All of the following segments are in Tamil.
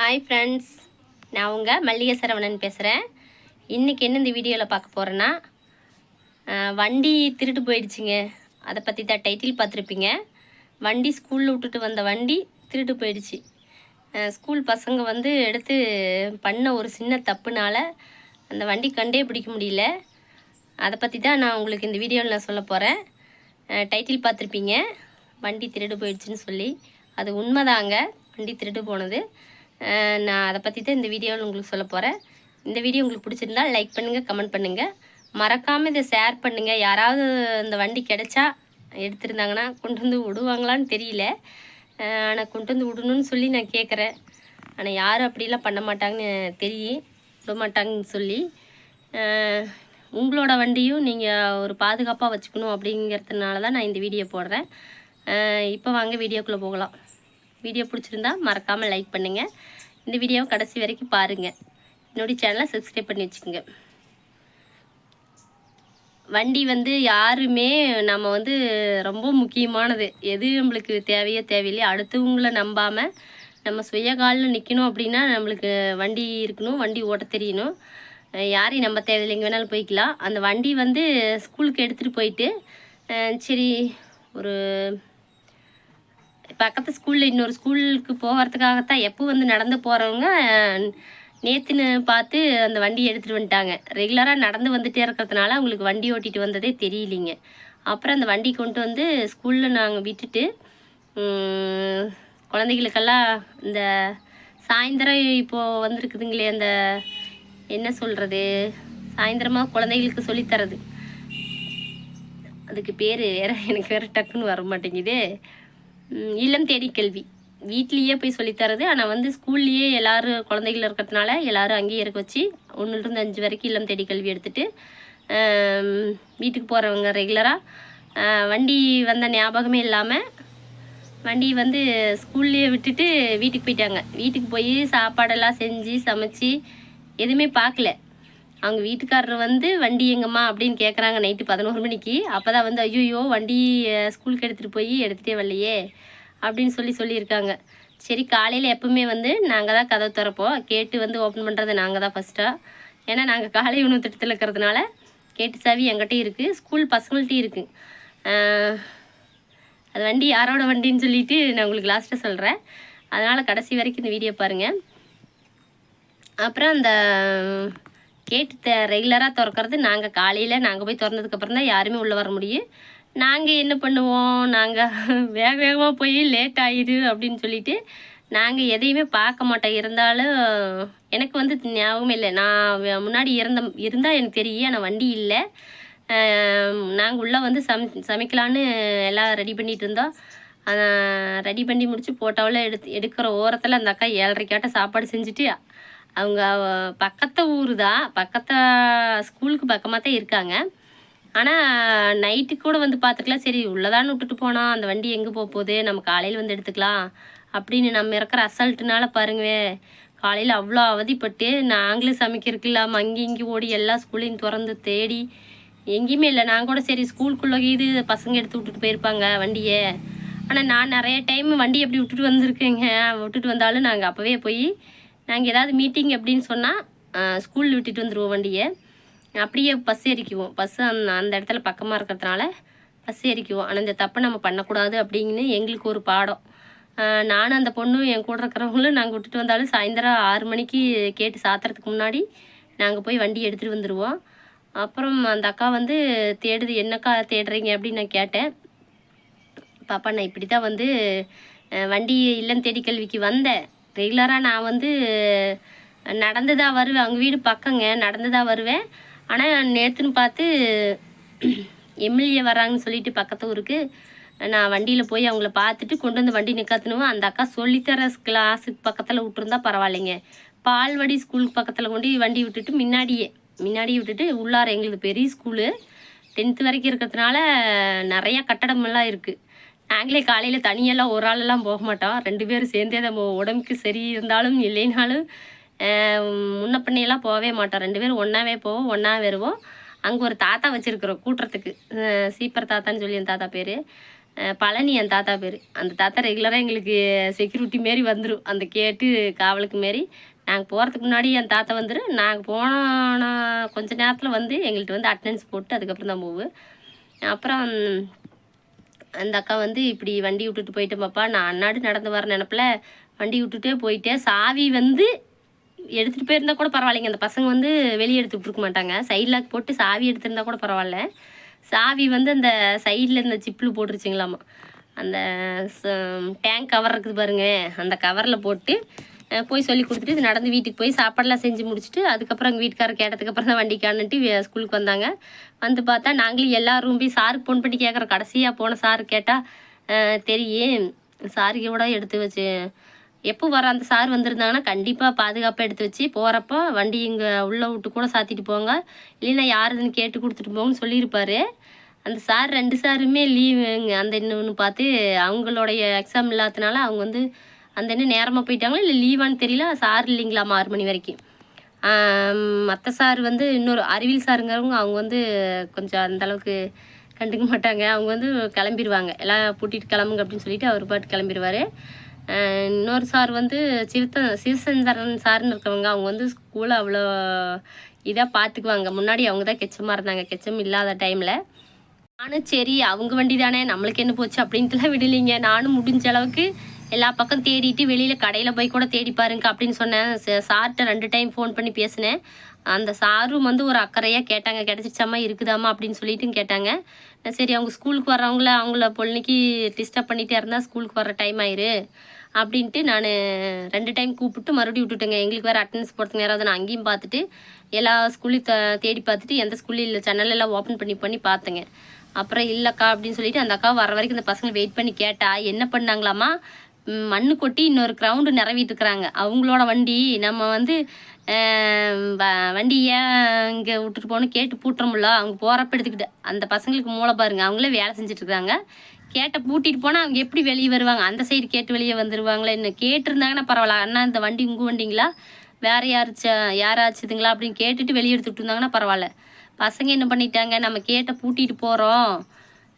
ஹாய் ஃப்ரெண்ட்ஸ், நான் உங்கள் மல்லிகை சரவணன் பேசுகிறேன். இன்றைக்கி என்ன இந்த வீடியோவில் பார்க்க போகிறேன்னா, வண்டி திருட்டு போயிடுச்சுங்க. அதை பற்றி தான் டைட்டில் பார்த்துருப்பீங்க. வண்டி ஸ்கூலில் விட்டுட்டு வந்த வண்டி திருட்டு போயிடுச்சு. ஸ்கூல் பசங்க வந்து எடுத்து பண்ண ஒரு சின்ன தப்புனால அந்த வண்டி கண்டே பிடிக்க முடியல. அதை பற்றி தான் நான் உங்களுக்கு இந்த வீடியோவில் நான் சொல்ல போகிறேன். டைட்டில் பார்த்துருப்பீங்க, வண்டி திருடு போயிடுச்சுன்னு சொல்லி. அது உண்மைதாங்க, வண்டி திருட்டு போனது. நான் அதை பற்றி தான் இந்த வீடியோவில் உங்களுக்கு சொல்ல போகிறேன். இந்த வீடியோ உங்களுக்கு பிடிச்சிருந்தால் லைக் பண்ணுங்கள், கமெண்ட் பண்ணுங்கள், மறக்காமல் இதை ஷேர் பண்ணுங்கள். யாராவது இந்த வண்டி கிடச்சா எடுத்துருந்தாங்கன்னா கொண்டு வந்து விடுவாங்களான்னு தெரியல. ஆனால் கொண்டு வந்து விடணும்னு சொல்லி நான் கேட்குறேன். ஆனால் யாரும் அப்படிலாம் பண்ண மாட்டாங்கன்னு தெரியும், விட மாட்டாங்கன்னு சொல்லி. உங்களோட வண்டியும் நீங்கள் ஒரு பாதுகாப்பாக வச்சுக்கணும் அப்படிங்கிறதுனால தான் நான் இந்த வீடியோ போடுறேன். இப்போ வாங்க வீடியோக்குள்ளே போகலாம். வீடியோ பிடிச்சிருந்தா மறக்காமல் லைக் பண்ணுங்கள். இந்த வீடியோவை கடைசி வரைக்கும் பாருங்கள். என்னுடைய சேனலை சப்ஸ்கிரைப் பண்ணி வச்சுக்கோங்க. வண்டி வந்து யாருமே நம்ம வந்து ரொம்ப முக்கியமானது. எது நம்மளுக்கு தேவையோ தேவையில்லையோ அடுத்தவங்களை நம்பாமல் நம்ம சுய காலில் நிற்கணும் அப்படின்னா நம்மளுக்கு வண்டி இருக்கணும், வண்டி ஓட்ட தெரியணும். யாரையும் நம்ம தேவையில்லை, எங்கே வேணாலும் போய்க்கலாம். அந்த வண்டி வந்து ஸ்கூலுக்கு எடுத்துகிட்டு போயிட்டு சரி ஒரு பக்கத்து ஸ்கூலில் இன்னொரு ஸ்கூலுக்கு போகிறதுக்காகத்தான் எப்போ வந்து நடந்து போகிறவங்க நேற்றுன்னு பார்த்து அந்த வண்டி எடுத்துகிட்டு வந்துட்டாங்க. ரெகுலராக நடந்து வந்துகிட்டே இருக்கிறதுனால அவங்களுக்கு வண்டி ஓட்டிகிட்டு வந்ததே தெரியலிங்க. அப்புறம் அந்த வண்டி கொண்டு வந்து ஸ்கூலில் நாங்கள் விட்டுட்டு குழந்தைகளுக்கெல்லாம் இந்த சாயந்தரம் இப்போது வந்திருக்குதுங்களே, அந்த என்ன சொல்கிறது, சாயந்தரமாக குழந்தைகளுக்கு சொல்லித்தரது, அதுக்கு பேர் வேறு எனக்கு வேறு டக்குன்னு வர மாட்டேங்குது. இல்லம் தேடி கல்வி வீட்லேயே போய் சொல்லித்தரது. ஆனால் வந்து ஸ்கூல்லையே எல்லோரும் குழந்தைகள் இருக்கிறதுனால எல்லோரும் அங்கேயே இருக்க வச்சு 1லேருந்து 5 வரைக்கும் இல்லம் தேடி கல்வி எடுத்துகிட்டு வீட்டுக்கு போகிறவங்க ரெகுலராக வண்டி வந்த ஞாபகமே இல்லாமல் வண்டி வந்து ஸ்கூல்லையே விட்டுட்டு வீட்டுக்கு போயிட்டாங்க. வீட்டுக்கு போய் சாப்பாடெல்லாம் செஞ்சு சமைச்சி எதுவுமே பார்க்கல. அவங்க வீட்டுக்காரர் வந்து வண்டி எங்கம்மா அப்படின்னு கேட்குறாங்க நைட்டு 11 மணிக்கு. அப்போ தான் வந்து ஐயோ வண்டி ஸ்கூலுக்கு எடுத்துகிட்டு போய் எடுத்துகிட்டே வரலையே அப்படின்னு சொல்லியிருக்காங்க. சரி, காலையில் எப்பவுமே வந்து நாங்கள் தான் கதவை திறப்போம். கேட்டு வந்து ஓப்பன் பண்ணுறது நாங்கள் தான் ஃபஸ்ட்டாக. ஏன்னா நாங்கள் காலை உணவு திட்டத்தில் இருக்கிறதுனால கேட்டு சாவி எங்கிட்டையும் இருக்குது, ஸ்கூல் பசங்கள்ட்டையும் இருக்குது. அது வண்டி யாரோட வண்டின்னு சொல்லிவிட்டு நான் உங்களுக்கு லாஸ்ட்டாக சொல்கிறேன். அதனால் கடைசி வரைக்கும் இந்த வீடியோ பாருங்கள். அப்புறம் அந்த கேட்டு ரெகுலராக திறக்கிறது நாங்கள் காலையில் நாங்கள் போய் திறந்ததுக்கப்புறம் தான் யாருமே உள்ளே வர முடியும். நாங்கள் என்ன பண்ணுவோம், நாங்கள் வேகமாக போய் லேட் ஆகிடு அப்படின்னு சொல்லிவிட்டு நாங்கள் எதையுமே பார்க்க மாட்டோம். இருந்தாலும் எனக்கு வந்து ஞாபகமே இல்லை. நான் முன்னாடி இருந்தால் எனக்கு தெரியும். ஆனால் வண்டி இல்லை. நாங்கள் உள்ளே வந்து சமைக்கலான்னு எல்லாம் ரெடி பண்ணிகிட்டு இருந்தோம். ரெடி பண்ணி முடித்து போட்டோவில் எடுக்கிற ஓரத்தில் அந்த அக்கா 7:30 சாப்பாடு செஞ்சுட்டு அவங்க பக்கத்து ஊர் தான், ஸ்கூலுக்கு பக்கமாக தான் இருக்காங்க. ஆனால் நைட்டுக்கு கூட வந்து பார்த்துக்கலாம். சரி உள்ளதான்னு விட்டுட்டு போனோம், அந்த வண்டி எங்கே போகுது, நம்ம காலையில் வந்து எடுத்துக்கலாம் அப்படின்னு நம்ம இருக்கிற அசால்ட்டுனால பாருங்கவே காலையில் அவ்வளோ அவதிப்பட்டு நாங்களும் சமைக்கிறதுக்கு இல்லாமல் இங்கேயும் ஓடி எல்லா ஸ்கூலையும் திறந்து தேடி எங்கேயுமே இல்லை. நான் கூட சரி ஸ்கூலுக்குள்ளே இது பசங்க எடுத்து விட்டுட்டு போயிருப்பாங்க வண்டியை. ஆனால் நான் நிறைய டைம் வண்டி எப்படி விட்டுட்டு வந்திருக்கேங்க. விட்டுட்டு வந்தாலும் நாங்கள் அப்போவே போய் நாங்கள் ஏதாவது மீட்டிங் அப்படின்னு சொன்னால் ஸ்கூலில் விட்டுட்டு வந்துடுவோம் வண்டியை. அப்படியே பஸ் ஏறிக்குவோம். பஸ்ஸு அந்த இடத்துல பக்கமாக இருக்கிறதுனால பஸ் ஏறிக்குவோம். ஆனால் இந்த தப்பை நம்ம பண்ணக்கூடாது அப்படின்னு எங்களுக்கு ஒரு பாடம். நானும் அந்த பொண்ணும் என் கூட இருக்கிறவங்களும் நாங்கள் விட்டுட்டு வந்தாலும் சாயந்தரம் 6 மணிக்கு கேட்டு சாத்துறதுக்கு முன்னாடி நாங்கள் போய் வண்டி எடுத்துகிட்டு வந்துடுவோம். அப்புறம் அந்த அக்கா வந்து தேடுது, என்னக்கா தேடுறீங்க அப்படின்னு நான் கேட்டேன். பாப்பா, நான் இப்படி தான் வந்து வண்டி இல்லம் தேடி கல்விக்கு வந்தேன். ரெகுலராக நான் வந்து நடந்து தான் வருவேன். அவங்க வீடு பக்கங்க, நடந்து தான் வருவேன். ஆனால் நேற்றுன்னு பார்த்து எம்எல்ஏ வராங்கன்னு சொல்லிட்டு பக்கத்து ஊருக்கு நான் வண்டியில் போய் அவங்கள பார்த்துட்டு கொண்டு வந்து வண்டி நிற்காத்துனுவோம். அந்த அக்கா சொல்லித்தர கிளாஸுக்கு பக்கத்தில் விட்டுருந்தா பரவாயில்லைங்க. பால்வாடி ஸ்கூலுக்கு பக்கத்தில் கொண்டு வண்டி விட்டுட்டு முன்னாடியே விட்டுட்டு உள்ளார எங்களுக்கு பெரிய ஸ்கூலு 10th வரைக்கும் இருக்கிறதுனால நிறையா கட்டடமெல்லாம் இருக்குது. நாங்களே காலையில் தனியெல்லாம் ஒரு ஆளெல்லாம் போக மாட்டோம். 2 பேரும் சேர்ந்தே நம்ம உடம்புக்கு சரி இருந்தாலும் இல்லைனாலும் முன்ன பண்ணையெல்லாம் போகவே மாட்டோம். 2 பேரும் ஒன்றாவே போவோம், ஒன்றா வருவோம். அங்கே ஒரு தாத்தா வச்சுருக்குறோம் கூட்டுறதுக்கு, சீப்பர் தாத்தான்னு சொல்லி அந்த தாத்தா பேர். பழனி என் தாத்தா பேர். அந்த தாத்தா ரெகுலராக எங்களுக்கு செக்யூரிட்டி மாரி வந்துடும், அந்த கேட்டு காவலுக்கு மாரி. நாங்கள் போகிறதுக்கு முன்னாடி என் தாத்தா வந்துடும், நாங்கள் போன கொஞ்ச நேரத்தில் வந்து எங்கள்கிட்ட வந்து அட்டண்டன்ஸ் போட்டு அதுக்கப்புறம் தான் போவோம். அப்புறம் அந்த அக்கா வந்து இப்படி வண்டி விட்டுட்டு போயிட்டேன் பாப்பா, நான் அன்னாடு நடந்து வர நினப்பில் வண்டி விட்டுட்டே போயிட்டேன். சாவி வந்து எடுத்துகிட்டு போயிருந்தா கூட பரவாயில்லைங்க, அந்த பசங்க வந்து வெளியே எடுத்து விட்ருக்க மாட்டாங்க. சைட் லாக் போட்டு சாவி எடுத்திருந்தா கூட பரவாயில்ல. சாவி வந்து அந்த சைடில் இந்த சிப்பில் போட்டுருச்சிங்களாமா. அந்த டேங்க் கவர் இருக்குது பாருங்க, அந்த கவரில் போட்டு போய் சொல்லி கொடுத்துட்டு இது நடந்து வீட்டுக்கு போய் சாப்பாடெலாம் செஞ்சு முடிச்சுட்டு அதுக்கப்புறம் எங்கள் வீட்டுக்காரர் கேட்டதுக்கப்புறம் தான் வண்டி காணுன்ட்டு ஸ்கூலுக்கு வந்தாங்க. வந்து பார்த்தா நாங்களும் எல்லாரும் போய் சாருக்கு ஃபோன் பண்ணி கேட்குறோம். கடைசியாக போன சாரு கேட்டால் தெரியும் சாருக்கு கூட எடுத்து வச்சு எப்போ வர அந்த சார் வந்திருந்தாங்கன்னா கண்டிப்பாக பாதுகாப்பாக எடுத்து வச்சு போகிறப்போ வண்டி இங்கே உள்ளே விட்டு கூட சாத்திட்டு போங்க, இல்லைன்னா யாருன்னு கேட்டு கொடுத்துட்டு போங்கன்னு சொல்லியிருப்பார். அந்த சார் 2 சாருமே லீவுங்க. அந்த இன்னொன்று பார்த்து அவங்களுடைய எக்ஸாம் இல்லாததுனால அவங்க வந்து அந்த என்ன நேரமாக போயிட்டாங்களா இல்லை லீவான்னு தெரியல, சார் இல்லைங்களாமா 6 மணி வரைக்கும். மற்ற சார் வந்து இன்னொரு அறிவியல் சாருங்கிறவங்க அவங்க வந்து கொஞ்சம் அந்தளவுக்கு கண்டுக்க மாட்டாங்க. அவங்க வந்து கிளம்பிடுவாங்க, எல்லாம் பூட்டிட்டு கிளம்புங்க அப்படின்னு சொல்லிட்டு அவர் பாட்டு கிளம்பிடுவார். இன்னொரு சார் வந்து சிவசந்திரன் சார்னு இருக்கவங்க, அவங்க வந்து ஸ்கூலை அவ்வளோ இதாக பார்த்துக்குவாங்க. முன்னாடி அவங்க தான் கெச்சமாக இருந்தாங்க, கெச்சம் இல்லாத டைமில். நானும் சரி அவங்க வண்டி தானே நம்மளுக்கு என்ன போச்சு அப்படின்ட்டுலாம் விடலைங்க. நானும் முடிஞ்ச அளவுக்கு எல்லா பக்கம் தேடிட்டு வெளியில் கடையில் போய் கூட தேடி பாருங்க அப்படின்னு சொன்னேன். சார்கிட்ட 2 டைம் ஃபோன் பண்ணி பேசினேன். அந்த சாரும் வந்து ஒரு அக்கறையாக கேட்டாங்க, கிடச்சிச்சாம்மா இருக்குதாம்மா அப்படின்னு சொல்லிட்டு கேட்டாங்க. சரி அவங்க ஸ்கூலுக்கு வர்றவங்கள அவங்கள பொண்ணுக்கு டிஸ்டர்ப் பண்ணிகிட்டே இருந்தால் ஸ்கூலுக்கு வர டைம் ஆயிரு அப்படின்ட்டு நான் 2 டைம் கூப்பிட்டு மறுபடியும் விட்டுட்டேங்க. எங்களுக்கு வேறு அட்டண்டன்ஸ் போகிறதுக்கு நேரம் நான் அங்கேயும் பார்த்துட்டு எல்லா ஸ்கூல்லையும் தேடி பார்த்துட்டு எந்த ஸ்கூல்லையும் இல்லை, சேனலெல்லாம் ஓப்பன் பண்ணி பார்த்தேங்க. அப்புறம் இல்லைக்கா அப்படின்னு சொல்லிட்டு அந்த அக்கா வர வரைக்கும் இந்த பசங்களை வெயிட் பண்ணி கேட்டால் என்ன பண்ணாங்களாமா, மண்ணு கொட்டி இன்னொரு கிரவுண்டு நிறவிட்டுருக்குறாங்க. அவங்களோட வண்டி நம்ம வந்து வண்டி ஏன் இங்கே விட்டுட்டு போகணும் கேட்டு பூட்டுறோம்ல, அவங்க போகிறப்ப எடுத்துக்கிட்டு அந்த பசங்களுக்கு மூளை பாருங்கள், அவங்களே வேலை செஞ்சிட்ருக்காங்க. கேட்டை பூட்டிட்டு போனால் அவங்க எப்படி வெளியே வருவாங்க, அந்த சைடு கேட்டு வெளியே வந்துடுவாங்களே. இன்னும் கேட்டிருந்தாங்கன்னா பரவாயில்ல, அண்ணா இந்த வண்டி உங்கள் வண்டிங்களா வேறு யாராச்சுதுங்களா அப்படின்னு கேட்டுட்டு வெளியே எடுத்துகிட்டு இருந்தாங்கன்னா பரவாயில்ல. பசங்க என்ன பண்ணிட்டாங்க, நம்ம கேட்டை பூட்டிட்டு போகிறோம்,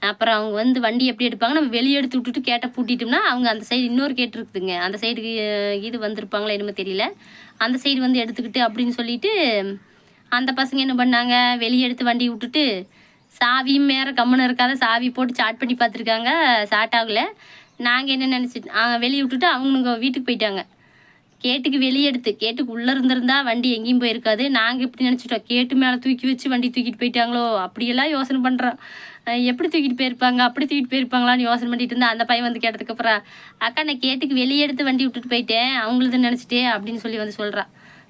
அப்புறம் அவங்க வந்து வண்டி எப்படி எடுப்பாங்க, நம்ம வெளியே எடுத்து விட்டுட்டு கேட்டை பூட்டிட்டோம்னா அவங்க அந்த சைடு இன்னொரு கேட்டு இருக்குதுங்க, அந்த சைடுக்கு இது வந்திருப்பாங்களா என்னமோ தெரியல, அந்த சைடு வந்து எடுத்துக்கிட்டு அப்படின்னு சொல்லிட்டு அந்த பசங்க என்ன பண்ணாங்க, வெளியே எடுத்து வண்டி விட்டுட்டு சாவியும் வேறு கம்முன்னு இருக்காத சாவி போட்டு ஸ்டார்ட் பண்ணி பார்த்துருக்காங்க, ஸ்டார்ட் ஆகலை. நாங்கள் என்ன நினச்சிட்டு வெளியே விட்டுட்டு அவங்க வீட்டுக்கு போயிட்டாங்க. கேட்டுக்கு வெளியே எடுத்து கேட்டுக்கு உள்ளே இருந்திருந்தா வண்டி எங்கேயும் போயிருக்காது. நாங்கள் இப்படி நினச்சிட்டோம், கேட்டு மேலே தூக்கி வச்சு வண்டி தூக்கிட்டு போயிட்டாங்களோ அப்படியெல்லாம் யோசனை பண்ணுறோம். எப்படி தூக்கிட்டு போயிருப்பாங்க, அப்படி தூக்கிட்டு போயிருப்பாங்களான்னு யோசனை பண்ணிட்டு இருந்தா அந்த பையன் வந்து கேட்டதுக்கப்புறம் அக்கா நான் கேட்டுக்கு வெளியே எடுத்து வண்டி விட்டுட்டு போயிட்டேன், அவங்களது நினச்சிட்டே அப்படின்னு சொல்லி வந்து சொல்கிறா.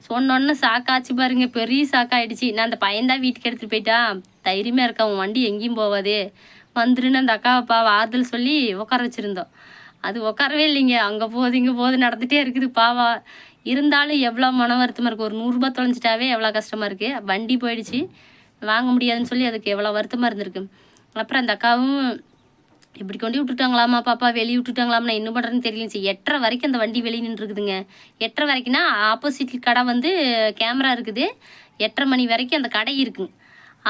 சொன்னோன்னு சாக்காச்சு பாருங்க, பெரிய சாக்காயிடுச்சு. நான் அந்த பையன்தான் வீட்டுக்கு எடுத்துகிட்டு போயிட்டான், தைரியமாக இருக்கா, உன் வண்டி எங்கேயும் போவாது வந்துருன்னு அந்த அக்காவை ஆறுதல் சொல்லி உட்கார வச்சுருந்தோம். அது உட்காரவே இல்லைங்க, அங்கே போகுது இங்கே போகுது நடந்துகிட்டே இருக்குது பாவா. இருந்தாலும் எவ்வளோ மன வருத்தமாக இருக்குது, ஒரு 100 ரூபா தொலைஞ்சிட்டாவே எவ்வளோ கஷ்டமாக இருக்குது. வண்டி போயிடுச்சு வாங்க முடியாதுன்னு சொல்லி அதுக்கு எவ்வளோ வருத்தமாக இருந்திருக்கு. அப்புறம் அந்த அக்காவும் இப்படி கொண்டு விட்டுட்டாங்களாமா பாப்பா, வெளியே விட்டுட்டாங்களாமா, என்ன பண்ணுறதுன்னு தெரியலச்சு. 8:30 வரைக்கும் அந்த வண்டி வெளியே நின்றுருக்குதுங்க. 8:30 வரைக்கும்னா ஆப்போசிட் கடை வந்து கேமரா இருக்குது, 8:30 மணி வரைக்கும் அந்த கடை இருக்குங்க.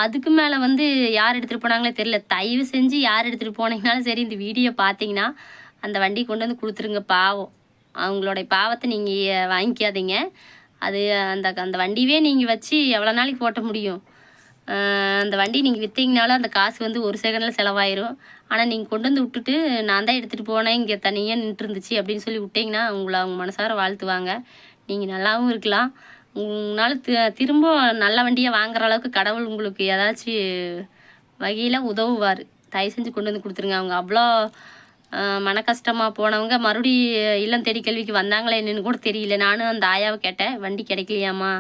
அதுக்கு மேலே வந்து யார் எடுத்துகிட்டு போனாங்களே தெரியல. தயவு செஞ்சு யார் எடுத்துகிட்டு போனீங்கனாலும் சரி இந்த வீடியோ பார்த்தீங்கன்னா அந்த வண்டி கொண்டு வந்து கொடுத்துருங்க. பாவம், அவங்களுடைய பாவத்தை நீங்கள் வாங்கிக்காதீங்க. அது அந்த அந்த வண்டியே நீங்கள் வச்சு எவ்வளோ நாளைக்கு ஓட்ட முடியும். அந்த வண்டி நீங்கள் விற்றீங்கனாலும் அந்த காசு வந்து ஒரு செகண்டில் செலவாயிரும். ஆனால் நீங்கள் கொண்டு வந்து விட்டுட்டு நான் தான் எடுத்துகிட்டு போனேன், இங்கே தனியாக நின்றுருந்துச்சு அப்படின்னு சொல்லி விட்டிங்கன்னா அவங்கள அவங்க மனசார வாழ்த்துவாங்க. நீங்கள் நல்லாவும் இருக்கலாம். உங்களால் திரும்ப நல்ல வண்டியாக வாங்குற அளவுக்கு கடவுள் உங்களுக்கு ஏதாச்சும் வகையில் உதவுவார். தயவு செஞ்சு கொண்டு வந்து கொடுத்துருங்க. அவங்க அவ்வளோ மன கஷ்டமாக போனவங்க மறுபடி இல்லம் தேடி கல்விக்கு வந்தாங்களே என்னன்னு கூட தெரியல. நானும் அந்த ஆயாவை கேட்டேன், வண்டி கிடைக்கலையாம்மா,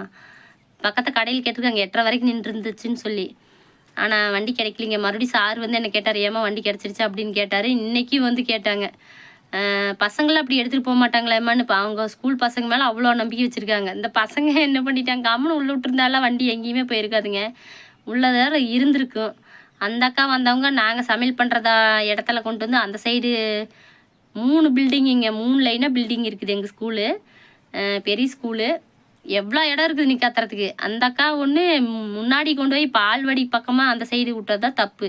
பக்கத்து கடையில் கேட்டிருக்காங்க 8:30 வரைக்கும் நின்றுருந்துச்சுன்னு சொல்லி, ஆனால் வண்டி கிடைக்கலிங்க. மறுபடியும் சார் வந்து என்ன கேட்டார், ஏமா வண்டி கிடச்சிருச்சு அப்படின்னு கேட்டார். இன்றைக்கும் வந்து கேட்டாங்க, பசங்களை அப்படி எடுத்துகிட்டு போக மாட்டாங்களேம்மான்னு. இப்போ அவங்க ஸ்கூல் பசங்க மேலே அவ்வளோ நம்பிக்கை வச்சுருக்காங்க. இந்த பசங்க என்ன பண்ணிட்டாங்க, கம்முன்னு உள்ளே விட்டுருந்தாலாம் வண்டி எங்கேயுமே போயிருக்காதுங்க, உள்ளதார இருந்திருக்கும். அந்த அக்கா வந்தவங்க நாங்கள் சமையல் பண்ணுறதா இடத்துல கொண்டு வந்து அந்த சைடு 3 பில்டிங், இங்கே 3 லைனாக பில்டிங் இருக்குது எங்கள் ஸ்கூலு, பெரிய ஸ்கூலு. எவ்வளோ இடம் இருக்குது நிற்காத்துறதுக்கு. அந்த அக்கா ஒன்று முன்னாடி கொண்டு போய் பால்வடி பக்கமாக அந்த சைடு விட்டது தான் தப்பு.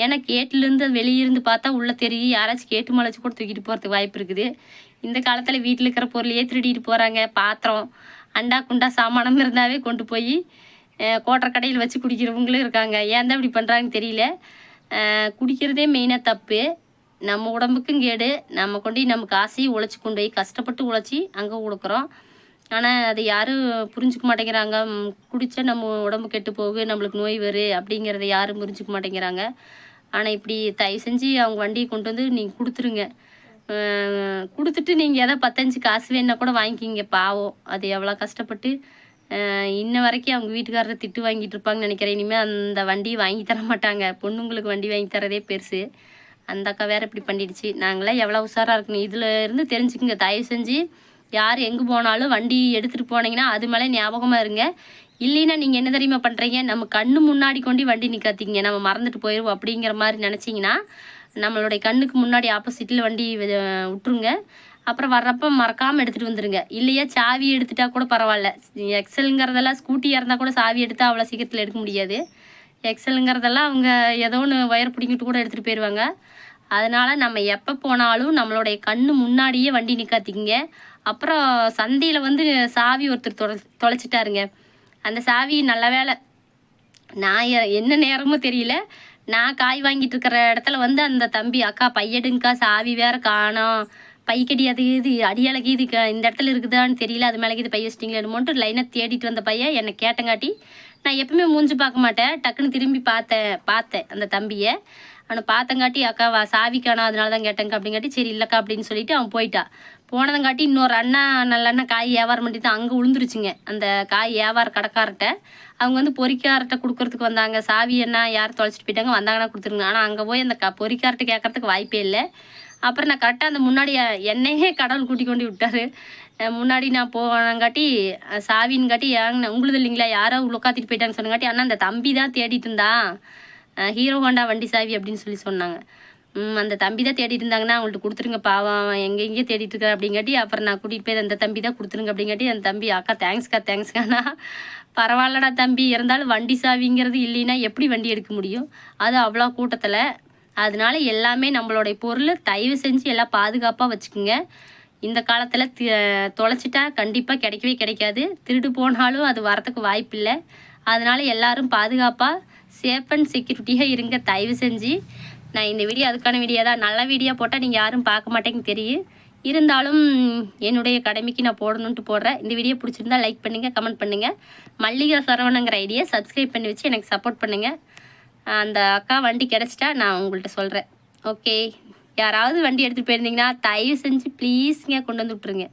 ஏன்னா கேட்டுலேருந்து வெளியிருந்து பார்த்தா உள்ளே தெரியும், யாராச்சும் கேட்டு முளைச்சி கூட தூக்கிட்டு போகிறதுக்கு வாய்ப்பு இருக்குது. இந்த காலத்தில் வீட்டில் இருக்கிற பொருளையே திருடிட்டு போகிறாங்க. பாத்திரம், அண்டா குண்டா சாமானம் இருந்தாவே கொண்டு போய் கோட்டை கடையில் வச்சு குடிக்கிறவங்களும் இருக்காங்க. ஏன் தான் இப்படி பண்ணுறாங்கன்னு தெரியல. குடிக்கிறதே மெயினாக தப்பு. நம்ம உடம்புக்கும் கேடு. நம்ம கொண்டு நம்ம காசையும் உழைச்சி கொண்டு போய் கஷ்டப்பட்டு உழைச்சி அங்கே கொடுக்குறோம். ஆனால் அது யாரும் புரிஞ்சுக்க மாட்டேங்கிறாங்க. குடித்தா நம்ம உடம்பு கெட்டு போகு, நம்மளுக்கு நோய் வரும் அப்படிங்கிறத யாரும் புரிஞ்சுக்க மாட்டேங்கிறாங்க. ஆனால் இப்படி தயவு செஞ்சு அவங்க வண்டியை கொண்டு வந்து நீங்கள் கொடுத்துருங்க. கொடுத்துட்டு நீங்கள் எதை 10 காசு வேணா கூட வாங்கிக்கிங்க. பாவம், அது எவ்வளோ கஷ்டப்பட்டு இன்ன வரைக்கும் அவங்க வீட்டுக்காரரை திட்டு வாங்கிட்டு இருப்பாங்கன்னு நினைக்கிறேன். இனிமேல் அந்த வண்டியை வாங்கி தர மாட்டாங்க. பொண்ணுங்களுக்கு வண்டி வாங்கி தரதே பெருசு. அந்த அக்கா வேறு இப்படி பண்ணிடுச்சு. நாங்களாம் எவ்வளோ உஷாராக இருக்கணும். இதில் இருந்து தெரிஞ்சுக்குங்க. தயவு செஞ்சு யார் எங்கே போனாலும் வண்டி எடுத்துகிட்டு போனீங்கன்னா அது மேலே ஞாபகமாக இருங்க. இல்லைன்னா நீங்கள் என்ன தெரியுமா பண்ணுறீங்க, நம்ம கண்ணு முன்னாடி கொண்டு வண்டி நிற்காதீங்க, நம்ம மறந்துட்டு போயிடுவோம் அப்படிங்கிற மாதிரி நினச்சிங்கன்னா நம்மளுடைய கண்ணுக்கு முன்னாடி ஆப்போசிட்டில் வண்டி விட்டுருங்க. அப்புறம் வர்றப்போ மறக்காமல் எடுத்துகிட்டு வந்துடுங்க. இல்லையா சாவி எடுத்துட்டா கூட பரவாயில்ல. எக்ஸலுங்கிறதெல்லாம் ஸ்கூட்டியாக இருந்தால் கூட சாவி எடுத்தால் அவ்வளோ சீக்கிரத்தில் எடுக்க முடியாது. எக்ஸலுங்கிறதெல்லாம் அவங்க ஏதோ ஒன்று வயர் பிடிங்கிட்டு கூட எடுத்துகிட்டு போயிடுவாங்க. அதனால் நம்ம எப்போ போனாலும் நம்மளுடைய கண்ணு முன்னாடியே வண்டி நிற்காத்திங்க. அப்புறம் சந்தையில் வந்து சாவி ஒருத்தர் தொலைச்சிட்டாருங்க. அந்த சாவி நல்ல வேலை, நான் என்ன நேரமோ தெரியல, நான் காய் வாங்கிட்டு இருக்கிற இடத்துல வந்து அந்த தம்பி, அக்கா பையடுங்கக்கா சாவி வேறு காணோம், பைக்கடி அது இது அடியாளக்கு இது இந்த இடத்துல இருக்குதான்னு தெரியல, அது மேலே இது பைய வச்சிட்டிங்களே என்னமோன்ட்டு லைனாக தேடிட்டு வந்த பையன் என்னை கேட்டங்காட்டி நான் எப்பவுமே மூஞ்சி பார்க்க மாட்டேன். டக்குன்னு திரும்பி பார்த்தேன் அந்த தம்பியை. அவனை பார்த்தங்காட்டி அக்கா சாவி காணா அதனால தான் கேட்டேங்க அப்படிங்காட்டி சரி இல்லைக்கா அப்படின்னு சொல்லிட்டு அவன் போனதங்காட்டி இன்னொரு அண்ணா நல்ல அண்ணா காய் வியாபாரம் பண்ணி தான் அங்கே விழுந்துருச்சுங்க. அந்த காய் வியாபார கடைக்காரர்கிட்ட அவங்க வந்து பொறிக்கார்ட்ட கொடுக்குறதுக்கு வந்தாங்க. சாவி என்ன யார் தொலைச்சிட்டு போயிட்டாங்க, வந்தாங்கன்னா கொடுத்துருங்க. ஆனால் அங்கே போய் அந்த பொறிக்கார்ட்ட கேட்கறதுக்கு வாய்ப்பே இல்லை. அப்புறம் நான் கரெக்டாக அந்த முன்னாடி என்னையே கடவுள் கூட்டி கொண்டு விட்டார். முன்னாடி நான் போனங்காட்டி சாவின்காட்டி உங்களுது இல்லைங்களா, யாரோ உட்காத்திட்டு போயிட்டாங்கன்னு சொன்னங்காட்டி அண்ணா அந்த தம்பி தான் தேடிட்டு இருந்தான், ஹீரோ ஹோண்டா வண்டி சாவி அப்படின்னு சொல்லி சொன்னாங்க. அந்த தம்பி தான் தேடிட்டு இருந்தாங்கன்னா அவங்கள்ட்ட கொடுத்துருங்க, பாவம் எங்கெங்கேயோ தேடிட்டு இருக்காரு அப்படிங்காட்டி அப்புறம் நான் கூட்டிகிட்டு போய் அந்த தம்பி தான் கொடுத்துருங்க அப்படிங்காட்டி அந்த தம்பி அக்கா தேங்க்ஸ்க்காண்ணா, பரவாயில்லடா தம்பி, இருந்தாலும் வண்டி சாவிங்கிறது இல்லைன்னா எப்படி வண்டி எடுக்க முடியும், அது அவ்வளோ கூட்டத்தில். அதனால எல்லாமே நம்மளுடைய பொருள் தயவு செஞ்சு எல்லாம் பாதுகாப்பாக வச்சுக்கோங்க. இந்த காலத்தில் தொலைச்சிட்டா கண்டிப்பாக கிடைக்கவே கிடைக்காது. திருடு போனாலும் அது வரத்துக்கு வாய்ப்பு இல்லை. அதனால் எல்லோரும் பாதுகாப்பாக சேஃப் அண்ட் செக்யூரிட்டியாக இருங்க தயவு செஞ்சு. நான் இந்த வீடியோ அதுக்கான வீடியோ தான். நல்ல வீடியோ போட்டால் நீங்கள் யாரும் பார்க்க மாட்டேங்குன்னு தெரியும். இருந்தாலும் என்னுடைய கடமைக்கு நான் போடணுன்ட்டு போடுறேன். இந்த வீடியோ பிடிச்சிருந்தா லைக் பண்ணுங்கள், கமெண்ட் பண்ணுங்கள். மல்லிகா சரவணங்கிற ஐடியா சப்ஸ்கிரைப் பண்ணி வச்சு எனக்கு சப்போர்ட் பண்ணுங்கள். அந்த அக்கா வண்டி கிடச்சிட்டா நான் உங்கள்கிட்ட சொல்கிறேன். ஓகே, யாராவது வண்டி எடுத்துகிட்டு போயிருந்தீங்கன்னா தயவு செஞ்சு ப்ளீஸுங்க கொண்டு வந்து விட்ருங்க.